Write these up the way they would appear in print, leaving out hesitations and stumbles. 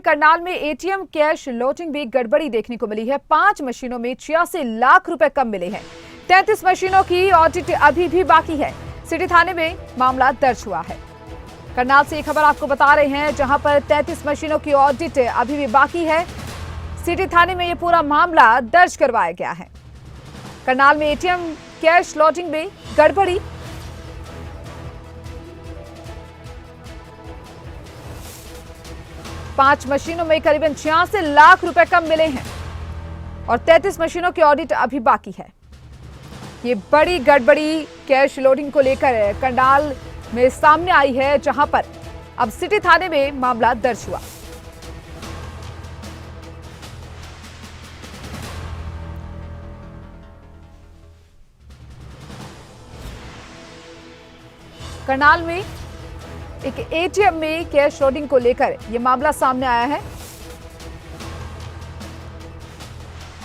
करनाल में ATM cash लोटिंग भी गड़बड़ी देखने को मिली है। 5 मशीनों में 86 लाख रुपए कम मिले हैं। 33 मशीनों की ऑडिट अभी भी बाकी है। सिटी थाने में मामला दर्ज हुआ है। करनाल से ये खबर आपको बता रहे हैं, जहां पर 33 मशीनों की ऑडिट अभी भी बाकी है। सिटी थाने में ये पूरा मामला दर्ज करवाया गया है। करनाल में एटीएम कैश लोटिंग में गड़बड़ी। पांच मशीनों में करीबन 86 लाख रुपए कम मिले हैं और 33 मशीनों की ऑडिट अभी बाकी है। ये बड़ी गड़बड़ी कैश लोडिंग को लेकर करनाल में सामने आई है, जहां पर अब सिटी थाने में मामला दर्ज हुआ। करनाल में एक एटीएम में कैश लोडिंग को लेकर यह मामला सामने आया है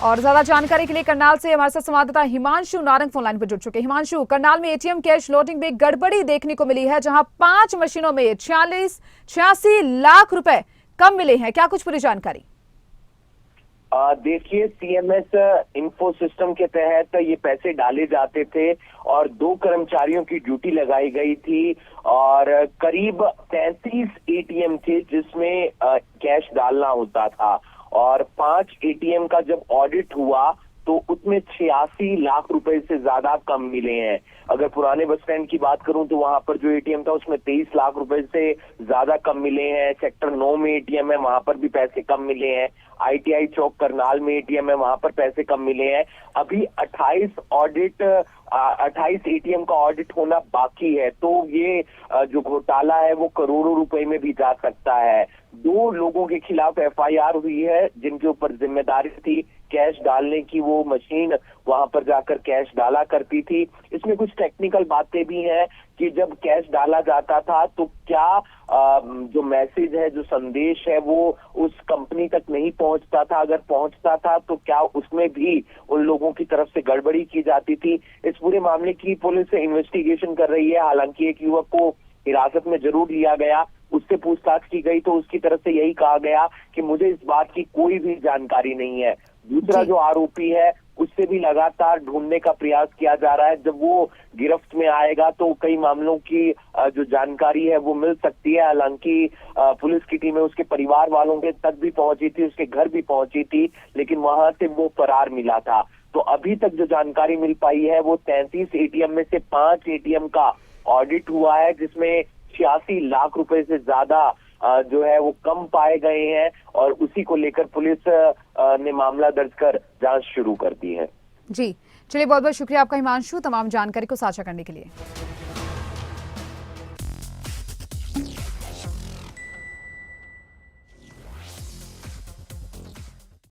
और ज्यादा जानकारी के लिए करनाल से हमारे साथ संवाददाता हिमांशु नारंग फोन लाइन पर जुड़ चुके हैं। हिमांशु, करनाल में एटीएम कैश लोडिंग में गड़बड़ी देखने को मिली है, जहां 5 मशीनों में 86 लाख रुपए कम मिले हैं। क्या कुछ पूरी जानकारी? देखिए, सीएमएस इंफो सिस्टम के तहत ये पैसे डाले जाते थे और 2 कर्मचारियों की ड्यूटी लगाई गई थी और करीब 33 एटीएम थे जिसमें कैश डालना होता था और 5 एटीएम का जब ऑडिट हुआ तो उसमें 86 लाख रुपए से ज्यादा कम मिले हैं। अगर पुराने बस स्टैंड की बात करूं तो वहां पर जो एटीएम था उसमें 23 लाख रुपए से ज्यादा कम मिले हैं। सेक्टर 9 में एटीएम है, वहां पर भी पैसे कम मिले हैं। आईटीआई चौक करनाल में एटीएम है, वहां पर पैसे कम मिले हैं। अभी 28 एटीएम का ऑडिट होना बाकी है, तो ये जो घोटाला है वो करोड़ों रुपए में भी जा सकता है। 2 लोगों के खिलाफ एफआईआर हुई है जिनके ऊपर जिम्मेदारी थी कैश डालने की। वो मशीन वहां पर जाकर कैश डाला करती थी। इसमें कुछ टेक्निकल बातें भी हैं कि जब कैश डाला जाता था तो क्या जो मैसेज है, जो संदेश है, वो उस कंपनी तक नहीं पहुंचता था। अगर पहुंचता था तो क्या उसमें भी उन लोगों की तरफ से गड़बड़ी की जाती थी। इस पूरे मामले की पुलिस इन्वेस्टिगेशन कर रही है। हालांकि एक युवक को हिरासत में जरूर लिया गया, उससे पूछताछ की गई तो उसकी तरफ से यही कहा गया कि मुझे इस बात की कोई भी जानकारी नहीं है। दूसरा जो आरोपी है उससे भी लगातार ढूंढने का प्रयास किया जा रहा है। जब वो गिरफ्त में आएगा तो कई मामलों की जो जानकारी है वो मिल सकती है। हालांकि पुलिस की टीमें उसके परिवार वालों के तक भी पहुंची थी, उसके घर भी पहुंची थी, लेकिन वहां से वो फरार मिला था। तो अभी तक जो जानकारी मिल पाई है वो 33 एटीएम में से 5 एटीएम का ऑडिट हुआ है, जिसमें 86 लाख रुपए से ज्यादा जो है वो कम पाए गए हैं और उसी को लेकर पुलिस ने मामला दर्ज कर जांच शुरू कर दी है। जी, चलिए, बहुत बहुत शुक्रिया आपका हिमांशु, तमाम जानकारी को साझा करने के लिए।